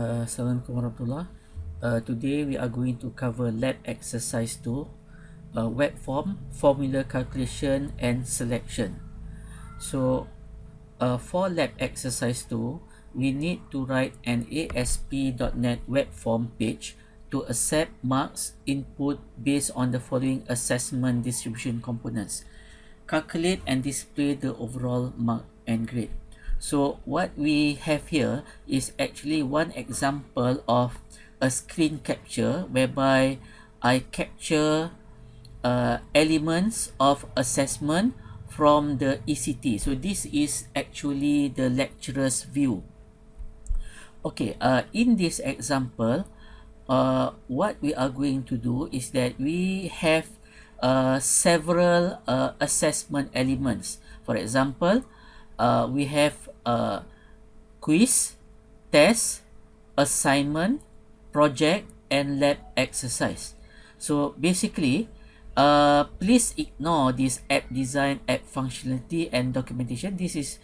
Assalamualaikum warahmatullah. Today we are going to cover lab exercise 2, web form, formula calculation and selection. So for lab exercise 2, we need to write an ASP.NET web form page to accept marks input based on the following assessment distribution components. Calculate and display the overall mark and grade. So what we have here is actually one example of a screen capture whereby I capture elements of assessment from the ECT. So this is actually the lecturer's view. Okay, in this example, what we are going to do is that we have several assessment elements. For example, we have quiz, test, assignment, project and lab exercise. So basically, please ignore this app design, app functionality and documentation. This is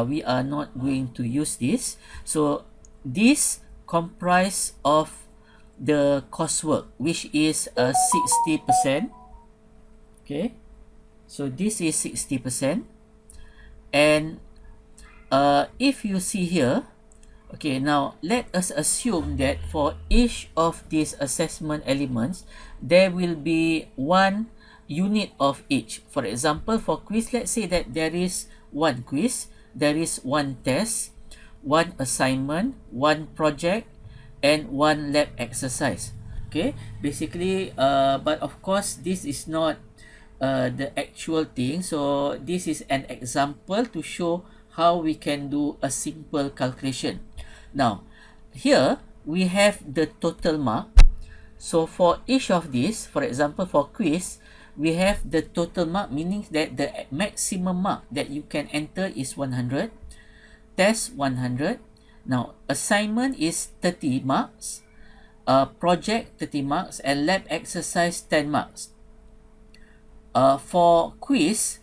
we are not going to use this. So this comprise of the coursework, which is 60%. Okay, so this is 60%. And if you see here, okay, now let us assume that for each of these assessment elements there will be one unit of each. For example, for quiz, let's say that there is one quiz, there is one test, one assignment, one project and one lab exercise. Okay, basically but of course this is not the actual thing. So this is an example to show how we can do a simple calculation. Now here we have the total mark. So for each of these, for example for quiz, we have the total mark, meaning that the maximum mark that you can enter is 100, test 100. Now assignment is 30 marks, project 30 marks and lab exercise 10 marks. For quiz,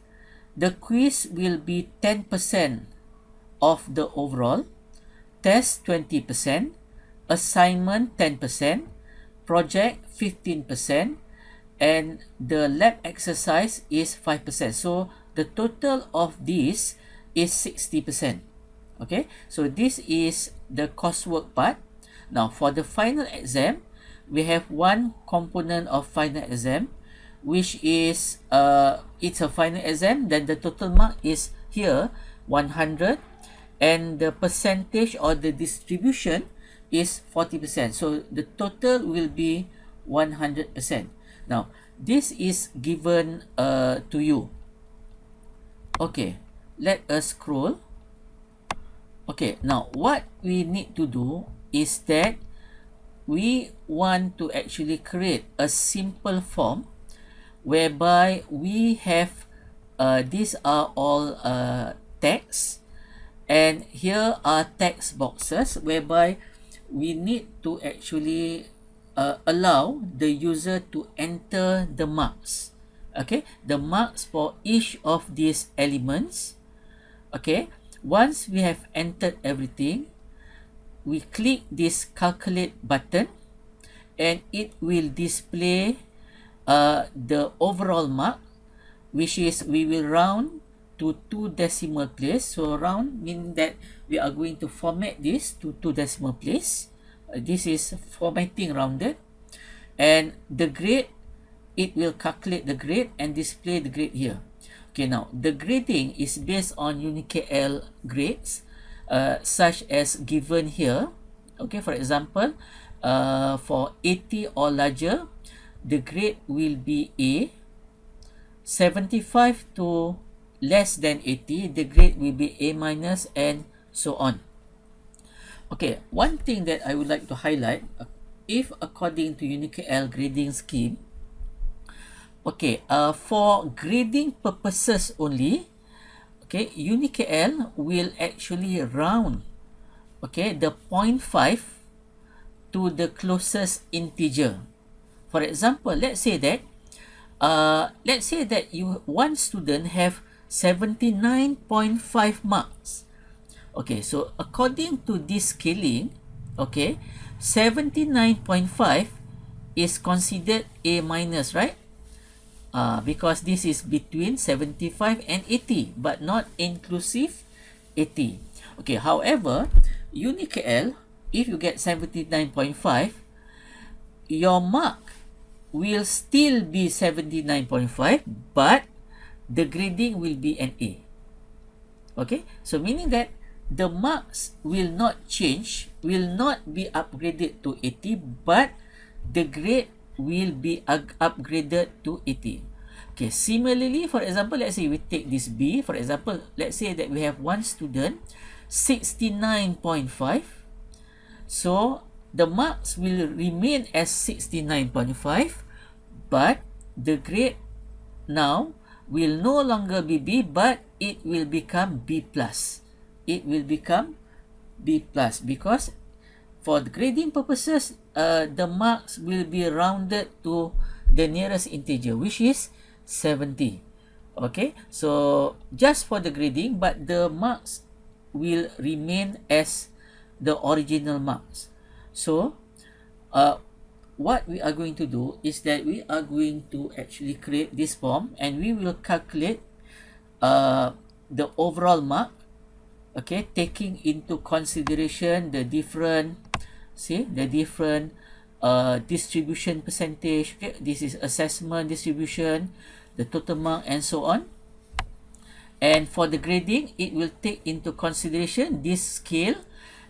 the quiz will be 10% of the overall, test 20%, assignment 10%, project 15%, and the lab exercise is 5%. So the total of this is 60%. Okay, so this is the coursework part. Now for the final exam, we have one component of final exam, which is it's a final exam. Then the total mark is here 100 and the percentage or the distribution is 40%. So the total will be 100%. Now this is given to you. Okay, let us scroll. Okay, now what we need to do is that we want to actually create a simple form whereby we have these are all text, and here are text boxes whereby we need to actually allow the user to enter the marks. Okay, the marks for each of these elements. Okay, once we have entered everything, we click this calculate button and it will display the overall mark, which is we will round to 2 decimal place. So round means that we are going to format this to 2 decimal place. This is formatting rounded. And the grade, it will calculate the grade and display the grade here. Okay, now the grading is based on UniKL grades such as given here. Okay, for example, for 80 or larger, the grade will be A. 75 to less than 80, the grade will be A minus, and so on. Okay, one thing that I would like to highlight, if according to UniKL grading scheme, okay, for grading purposes only, okay, UniKL will actually round, okay, the 0.5 to the closest integer. For example, let's say that one student have 79.5 marks. Okay, so according to this scaling, Okay, 79.5 is considered A minus, right? Because this is between 75 and 80, but not inclusive 80. Okay, however, UniKL, if you get 79.5, your mark will still be 79.5, but the grading will be an A. Okay, so meaning that the marks will not change, will not be upgraded to 80, but the grade will be upgraded to 80. Okay, similarly, for example, let's say we take this B. For example, let's say that we have one student, 69.5. So the marks will remain as 69.5, but the grade now will no longer be B, but it will become B plus. It will become B plus because for the grading purposes, the marks will be rounded to the nearest integer, which is 70. Okay, so just for the grading, but the marks will remain as the original marks. So what we are going to do is that we are going to actually create this form, and we will calculate the overall mark, okay, taking into consideration the different distribution percentage. Okay, this is assessment distribution, the total mark, and so on. And for the grading, it will take into consideration this scale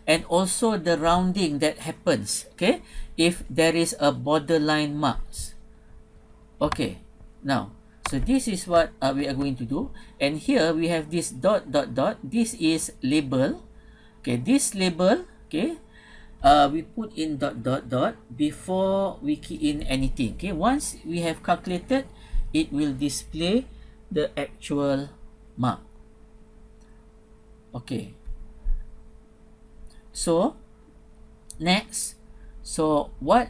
and also the rounding that happens, okay, if there is a borderline marks. Okay, now, so this is what we are going to do. And here we have this dot dot dot. This is label. Okay, this label, okay, we put in dot dot dot before we key in anything. Okay, once we have calculated, it will display the actual mark. Okay, so next, so what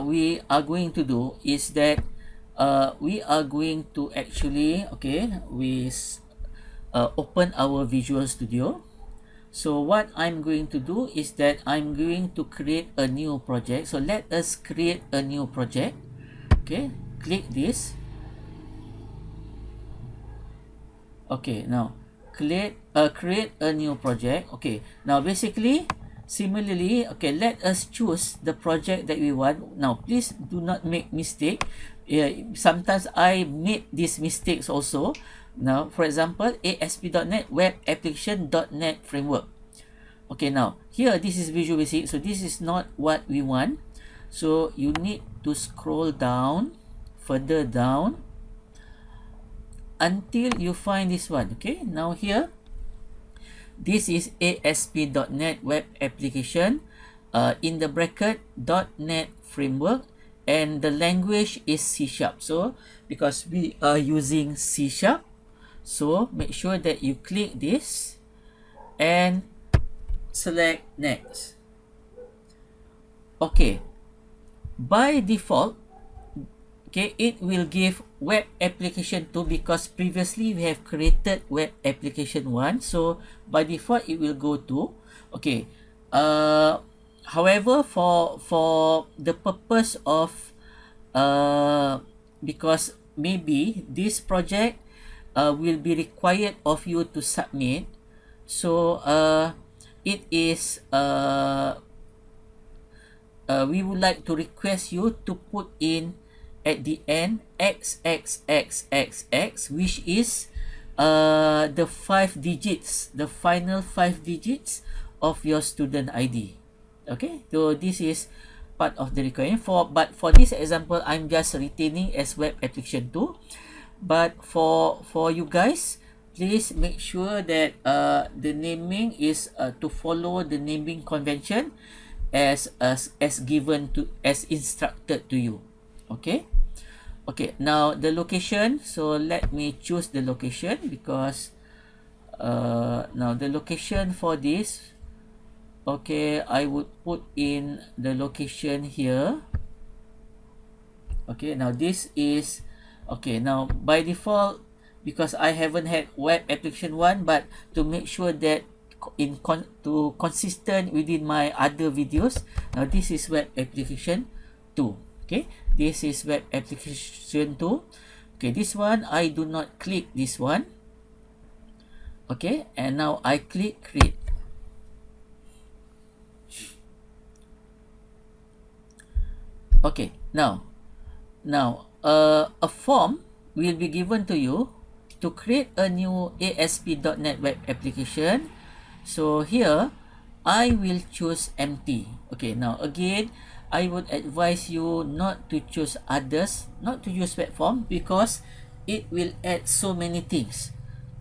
we are going to do is that we are going to actually, okay, we open our Visual Studio. So what I'm going to do is that I'm going to create a new project. So let us create a new project. Okay, click this. Okay, now create a new project. Okay, now basically, similarly, okay, let us choose the project that we want. Now please do not make mistake. Sometimes I made these mistakes also. Now, for example, ASP.NET Web Application.NET Framework. Okay, now here this is Visual Basic, so this is not what we want. So you need to scroll down, further down, until you find this one. Okay, now here this is ASP.NET Web Application, in the bracket .NET Framework, and the language is C#. So because we are using C#, so make sure that you click this and select next. Okay, by default, okay, it will give web application 2 because previously we have created web application 1. So by default it will go to, okay, however, for the purpose of because maybe this project will be required of you to submit, so it is we would like to request you to put in at the end XXXXX, which is the 5 digits, the final 5 digits of your student ID. Okay, so this is part of the requirement but for this example, I'm just retaining as web application 2. But for you guys, please make sure that the naming is to follow the naming convention as given to, as instructed to you. Okay, now the location, so let me choose the location because now the location for this, okay, I would put in the location here. Okay, now this is, okay, now by default, because I haven't had web application 1, but to make sure that to consistent within my other videos. Now this is web application 2. Okay, this is web application 2. Okay, this one I do not click this one. Okay, and now I click create. Okay, now a form will be given to you to create a new ASP.NET web application. So here I will choose empty. Okay, now again I would advise you not to choose others, not to use web form, because it will add so many things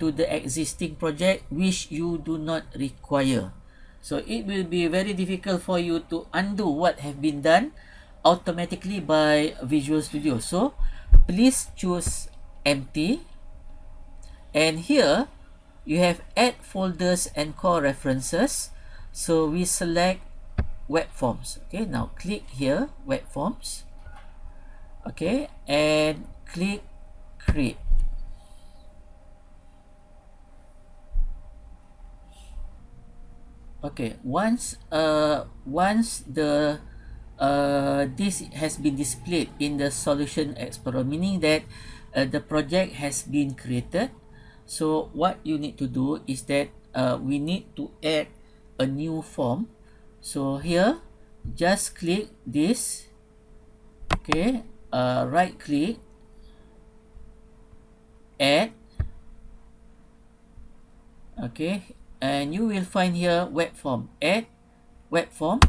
to the existing project which you do not require. So it will be very difficult for you to undo what have been done automatically by Visual Studio. So please choose empty, and here you have add folders and core references. So we select web forms. Okay, now click here web forms. Okay, and click create. Okay, once the this has been displayed in the solution explorer, meaning that the project has been created. So what you need to do is that we need to add a new form. So here just click this. Okay, right click, add. Okay, and you will find here web form, add web form.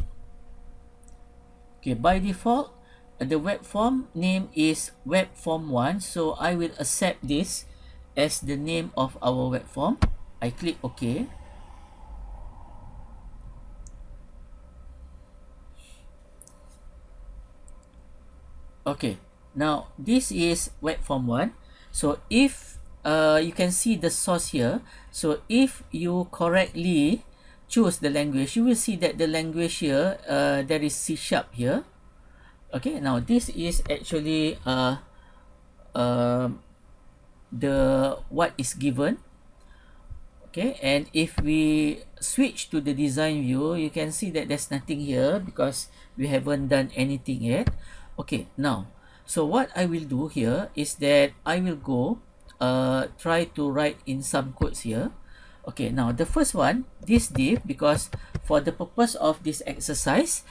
Okay, by default the web form name is web form 1, so I will accept this as the name of our web form. I click OK. Okay, now this is web form 1. So if you can see the source here, so if you correctly choose the language, you will see that the language here there is C# here. Okay, now this is actually the what is given. Okay, and if we switch to the design view, you can see that there's nothing here because we haven't done anything yet. Okay, now so what I will do here is that I will go try to write in some codes here. Okay, now the first one, this div, because for the purpose of this exercise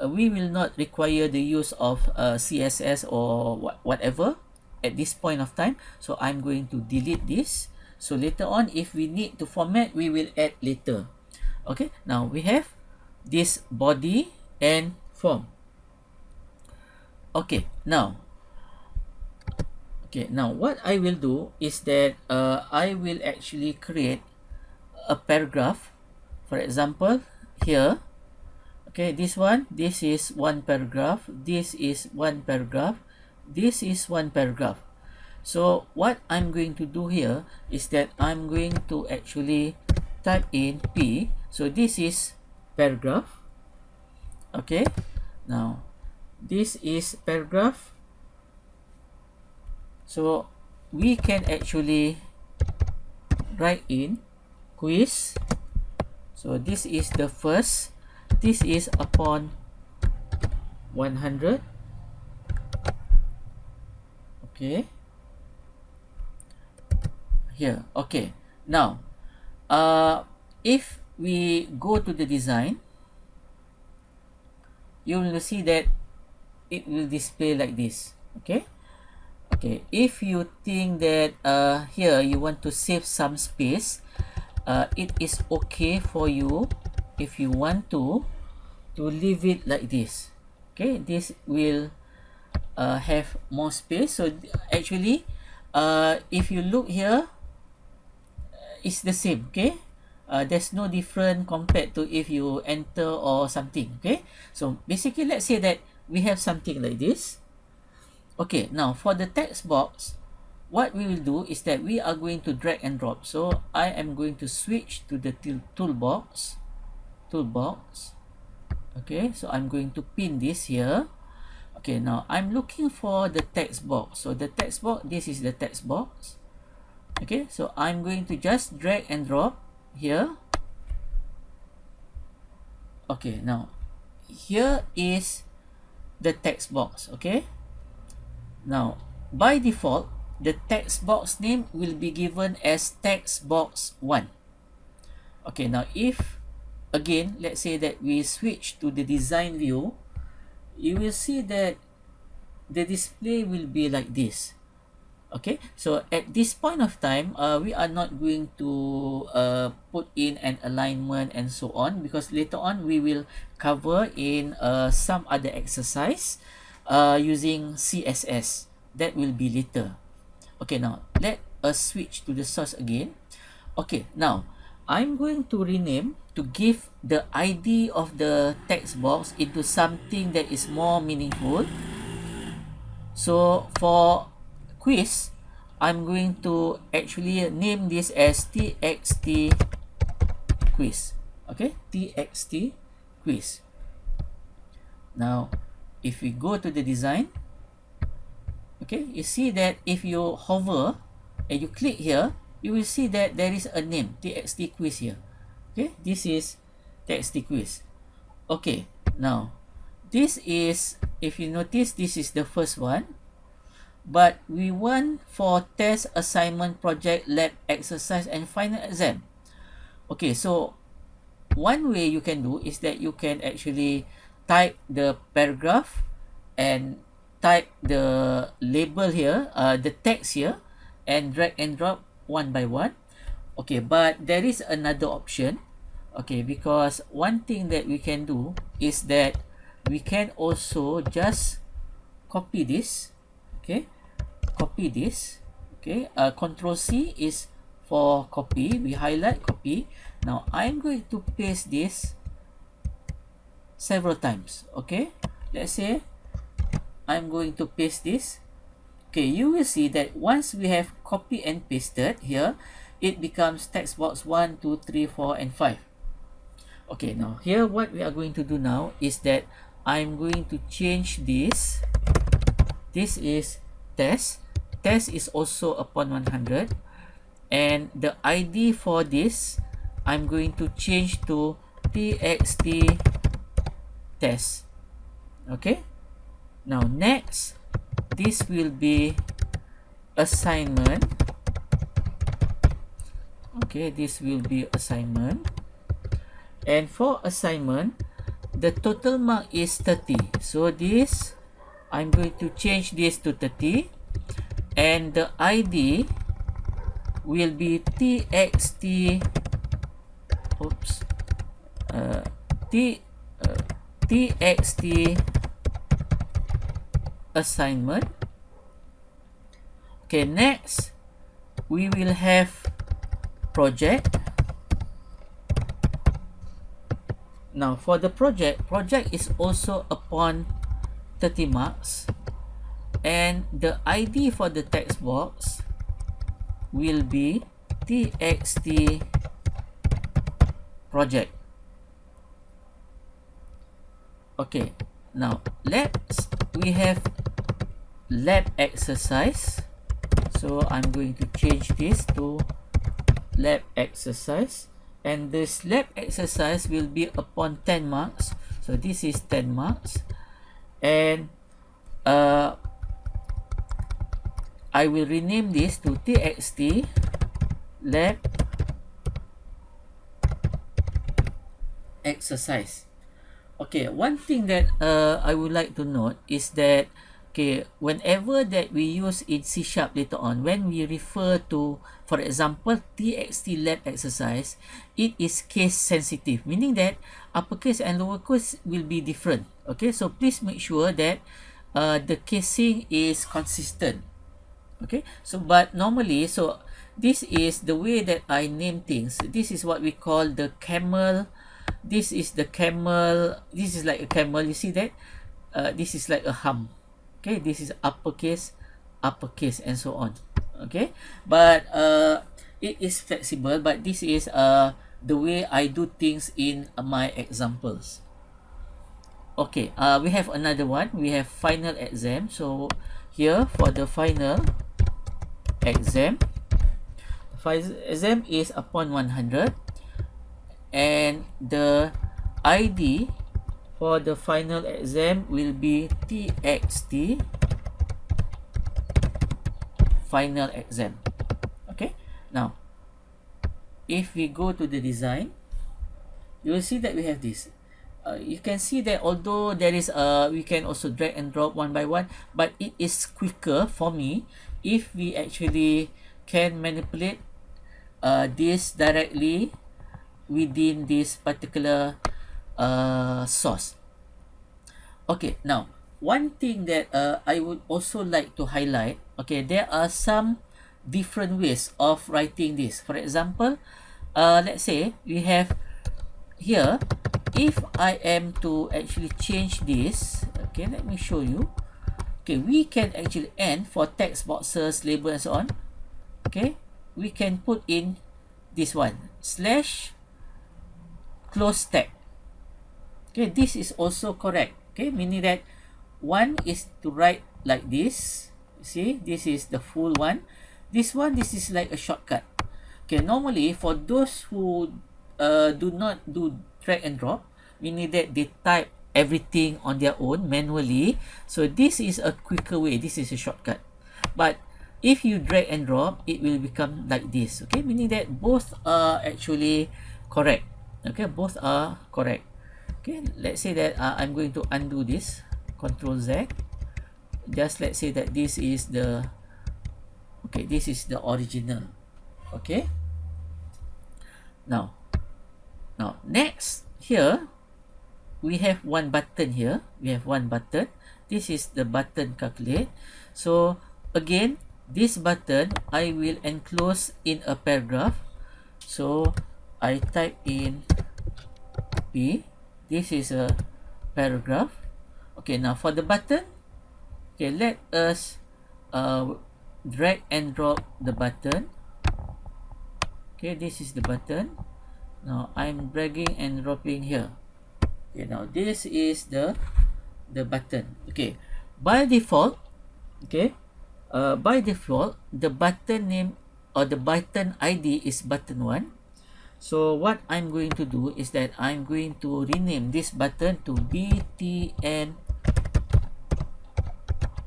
we will not require the use of CSS or whatever at this point of time, so I'm going to delete this. So later on, if we need to format, we will add later. Okay, now we have this body and form. Okay, now what I will do is that I will actually create a paragraph. For example, here, okay, this one, this is one paragraph, this is one paragraph, this is one paragraph. So what I'm going to do here is that I'm going to actually type in P. So this is paragraph. Okay, now this is paragraph. So we can actually write in quiz. So this is the first, this is upon 100. Okay, here. Okay, now if we go to the design, you will see that it will display like this. Okay, okay, if you think that here you want to save some space, it is okay for you if you want to leave it like this. Okay, this will have more space. So actually if you look here, it's the same. Okay, there's no different compared to if you enter or something. Okay, so basically let's say that we have something like this. Okay, now for the text box, what we will do is that we are going to drag and drop. So I am going to switch to the toolbox. Okay, so I'm going to pin this here. Okay, now I'm looking for the text box. So the text box, this is the text box. Okay, so I'm going to just drag and drop here. Okay, now here is the text box. Okay, now by default the text box name will be given as text box 1. Okay, now if again let's say that we switch to the design view, you will see that the display will be like this. Okay, so at this point of time we are not going to put in an alignment and so on, because later on we will cover in some other exercise using CSS. That will be later. Okay, now let us switch to the source again. Okay, now I'm going to rename to give the ID of the text box into something that is more meaningful. So for quiz, I'm going to actually name this as txt quiz. Okay, txt quiz. Now if we go to the design, okay, you see that if you hover and you click here, you will see that there is a name, txt quiz here. Okay, this is txt quiz. Okay, now this is, if you notice, this is the first one, but we want for test, assignment, project, lab exercise, and final exam. Okay, so one way you can do is that you can actually type the paragraph and type the label here, the text here, and drag and drop one by one. Okay, but there is another option. Okay, because one thing that we can do is that we can also just copy this. Okay, copy this. Okay, Control C is for copy. We highlight copy. Now I'm going to paste this several times. Okay, let's say I'm going to paste this. Okay, you will see that once we have copy and pasted here, it becomes text box 1, 2, 3, 4, and 5. Okay, now here what we are going to do now is that I'm going to change this. This is test. Test is also upon 100, and the ID for this I'm going to change to txt test. Okay, now next, this will be assignment. Okay, this will be assignment, and for assignment the total mark is 30, so this I'm going to change this to 30, and the ID will be txt txt assignment. Okay, next we will have project. Now for the project is also upon 30 marks, and the ID for the text box will be txt project. Okay, now we have lab exercise, so I'm going to change this to lab exercise, and this lab exercise will be upon 10 marks, so this is 10 marks, and I will rename this to txt lab exercise. Okay, one thing that I would like to note is that, okay, whenever that we use in C# later on, when we refer to, for example, txt lab exercise, it is case sensitive, meaning that uppercase and lowercase will be different. Okay, so please make sure that the casing is consistent. Okay, so but normally, so this is the way that I name things. This is what we call the camel. This is the camel. This is like a camel. You see that? This is like a hum. Okay, this is uppercase, and so on. Okay, but it is flexible, but this is the way I do things in my examples. Okay, we have another one. We have final exam. So here for the final exam, exam is upon 100, and the ID for the final exam will be TXT final exam. Okay, now if we go to the design, you will see that we have this. You can see that although there is we can also drag and drop one by one, but it is quicker for me if we actually can manipulate this directly within this particular source. Okay, now one thing that I would also like to highlight, okay, there are some different ways of writing this. For example, let's say we have here, if I am to actually change this, okay, let me show you. Okay, we can actually end for text boxes, label and so on. Okay, we can put in this one, slash close tag. Okay, this is also correct. Okay, meaning that one is to write like this. See, this is the full one. This one, this is like a shortcut. Okay, normally for those who do not do drag and drop, meaning that they type everything on their own manually, so this is a quicker way, this is a shortcut. But if you drag and drop, it will become like this. Okay, meaning that both are actually correct. Okay, both are correct. Okay, let's say that I'm going to undo this, Control Z. Just let's say that this is the, okay, this is the original. Okay, now next here we have one button here. We have one button. This is the button calculate. So again, this button I will enclose in a paragraph. So I type in P. This is a paragraph. Okay, now for the button, okay, let us drag and drop the button. Okay, this is the button. Now I'm dragging and dropping here. Okay, now this is the button. Okay, by default, okay, by default the button name or the button ID is button 1. So what I'm going to do is that I'm going to rename this button to BTN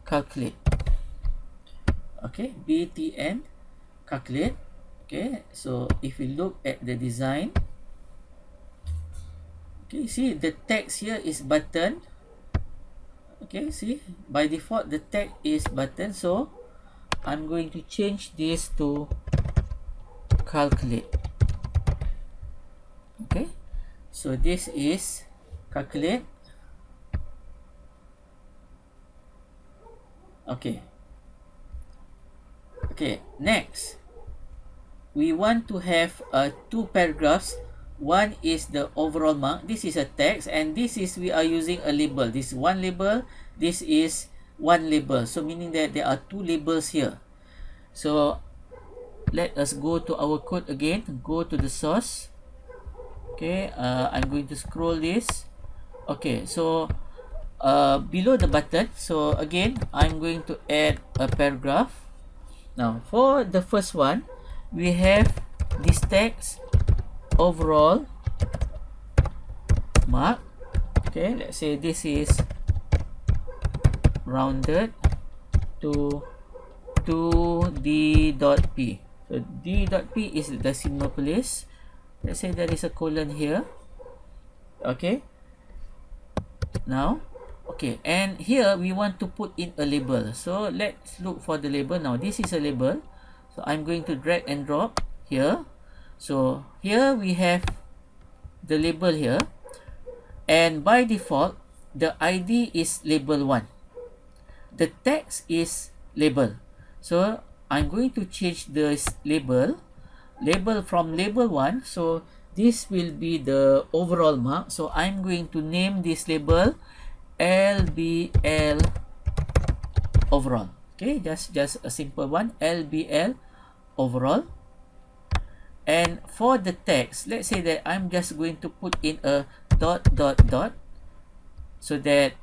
calculate. Okay, BTN calculate. Okay, so if we look at the design, okay, see the text here is button. Okay, see, by default the tag is button, so I'm going to change this to calculate. Okay, so this is calculate. Okay, next we want to have two paragraphs. One is the overall mark. This is a text, and this is, we are using a label. This is one label, this is one label, so meaning that there are two labels here. So let us go to our code again, go to the source. Okay, I'm going to scroll this. Okay, so below the button, so again I'm going to add a paragraph. Now for the first one, we have this text overall mark. Okay, let's say this is rounded to d.p. So d.p is the decimal place. Let's say there is a colon here. Okay, now, okay, and here we want to put in a label. So let's look for the label. Now this is a label, so I'm going to drag and drop here. So here we have the label here, and by default the ID is label 1, the text is label. So I'm going to change this label from label 1, so this will be the overall mark. So I'm going to name this label LBL overall. Okay, just a simple one, LBL overall. And for the text, let's say that I'm just going to put in a dot, so that,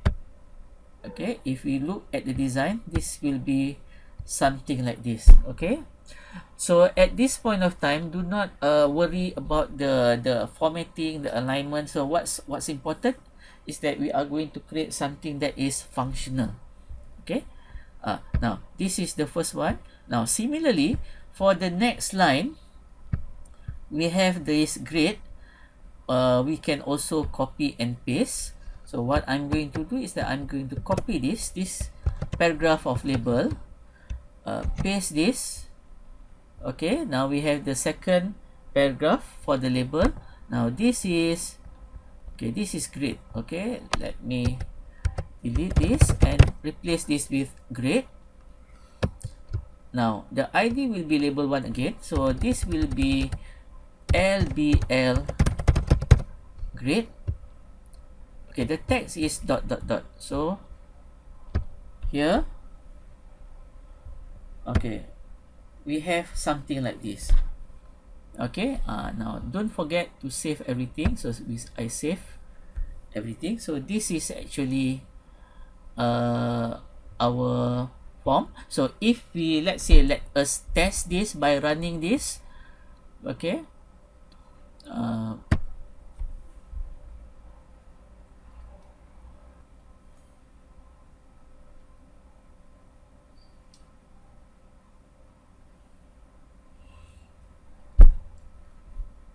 okay, if we look at the design, this will be something like this. Okay, So at this point of time, do not worry about the formatting, the alignment. So what's important is that we are going to create something that is functional. Okay. Now this is the first one. Now similarly, for the next line, we have this grid. We can also copy and paste. So what I'm going to do is that I'm going to copy this paragraph of label, paste this. Okay, now we have the second paragraph for the label. Now this is great. Okay, let me delete this and replace this with grade. Now the ID will be label 1 again, so this will be LBL grade. Okay, the text is ... So here, okay, we have something like this. Okay, now don't forget to save everything. So I save everything. So this is actually our form. So if we, let's say, let us test this by running this. Okay,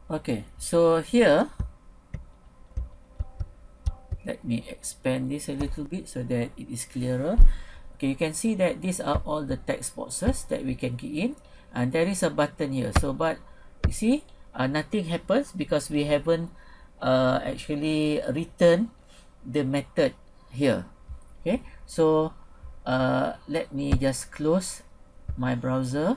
okay, so here, let me expand this a little bit so that it is clearer. Okay, you can see that these are all the text boxes that we can key in, and there is a button here. So but you see, nothing happens because we haven't actually written the method here. Okay, so let me just close my browser.